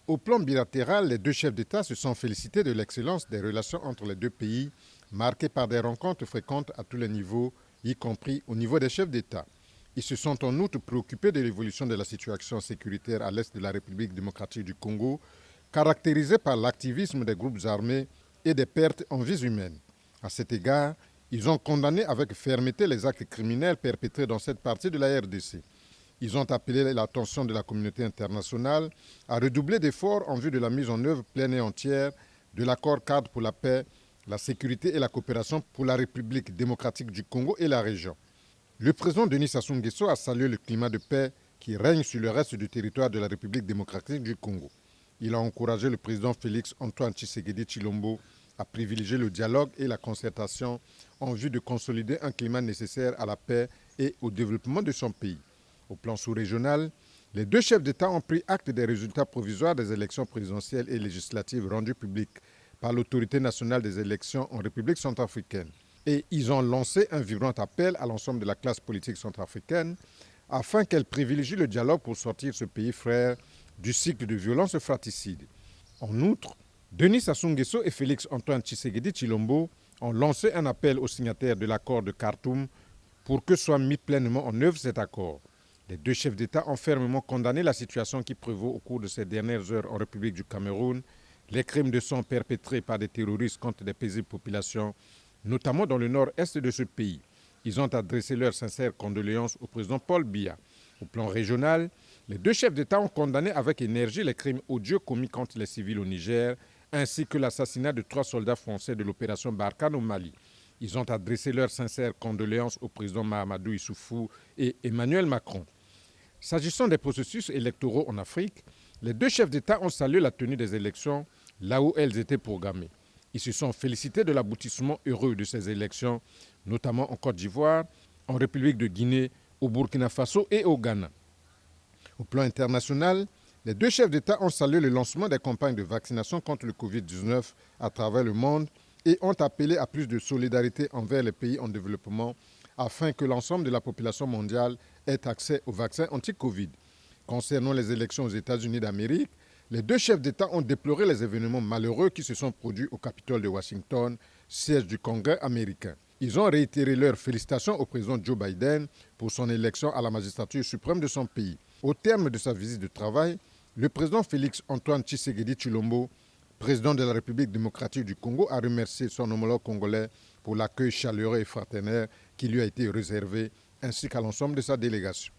Au plan bilatéral, les deux chefs d'État se sont félicités de l'excellence des relations entre les deux pays, marquées par des rencontres fréquentes à tous les niveaux, y compris au niveau des chefs d'État. Ils se sont en outre préoccupés de l'évolution de la situation sécuritaire à l'est de la République démocratique du Congo, caractérisée par l'activisme des groupes armés et des pertes en vies humaines. À cet égard, ils ont condamné avec fermeté les actes criminels perpétrés dans cette partie de la RDC. Ils ont appelé l'attention de la communauté internationale à redoubler d'efforts en vue de la mise en œuvre pleine et entière de l'accord cadre pour la paix, la sécurité et la coopération pour la République démocratique du Congo et la région. Le président Denis Sassou Nguesso a salué le climat de paix qui règne sur le reste du territoire de la République démocratique du Congo. Il a encouragé le président Félix Antoine Tshisekedi Tshilombo à privilégier le dialogue et la concertation en vue de consolider un climat nécessaire à la paix et au développement de son pays. Au plan sous-régional, les deux chefs d'État ont pris acte des résultats provisoires des élections présidentielles et législatives rendues publiques par l'autorité nationale des élections en République centrafricaine. Et ils ont lancé un vibrant appel à l'ensemble de la classe politique centrafricaine afin qu'elle privilégie le dialogue pour sortir ce pays frère du cycle de violence fratricide. En outre, Denis Sassou Nguesso et Félix Antoine Tshisekedi Tshilombo ont lancé un appel aux signataires de l'accord de Khartoum pour que soit mis pleinement en œuvre cet accord. Les deux chefs d'État ont fermement condamné la situation qui prévaut au cours de ces dernières heures en République du Cameroun, les crimes de sang perpétrés par des terroristes contre des paisibles populations, notamment dans le nord-est de ce pays. Ils ont adressé leurs sincères condoléances au président Paul Biya. Au plan régional, les deux chefs d'État ont condamné avec énergie les crimes odieux commis contre les civils au Niger, ainsi que l'assassinat de 3 soldats français de l'opération Barkhane au Mali. Ils ont adressé leurs sincères condoléances au président Mahamadou Issoufou et Emmanuel Macron. S'agissant des processus électoraux en Afrique, les deux chefs d'État ont salué la tenue des élections là où elles étaient programmées. Ils se sont félicités de l'aboutissement heureux de ces élections, notamment en Côte d'Ivoire, en République de Guinée, au Burkina Faso et au Ghana. Au plan international, les deux chefs d'État ont salué le lancement des campagnes de vaccination contre le Covid-19 à travers le monde et ont appelé à plus de solidarité envers les pays en développement afin que l'ensemble de la population mondiale ait accès aux vaccins anti-Covid. Concernant les élections aux États-Unis d'Amérique, les deux chefs d'État ont déploré les événements malheureux qui se sont produits au Capitole de Washington, siège du Congrès américain. Ils ont réitéré leurs félicitations au président Joe Biden pour son élection à la magistrature suprême de son pays. Au terme de sa visite de travail, le président Félix Antoine Tshisekedi Tshilombo, président de la République démocratique du Congo, a remercié son homologue congolais pour l'accueil chaleureux et fraternel qui lui a été réservé, ainsi qu'à l'ensemble de sa délégation.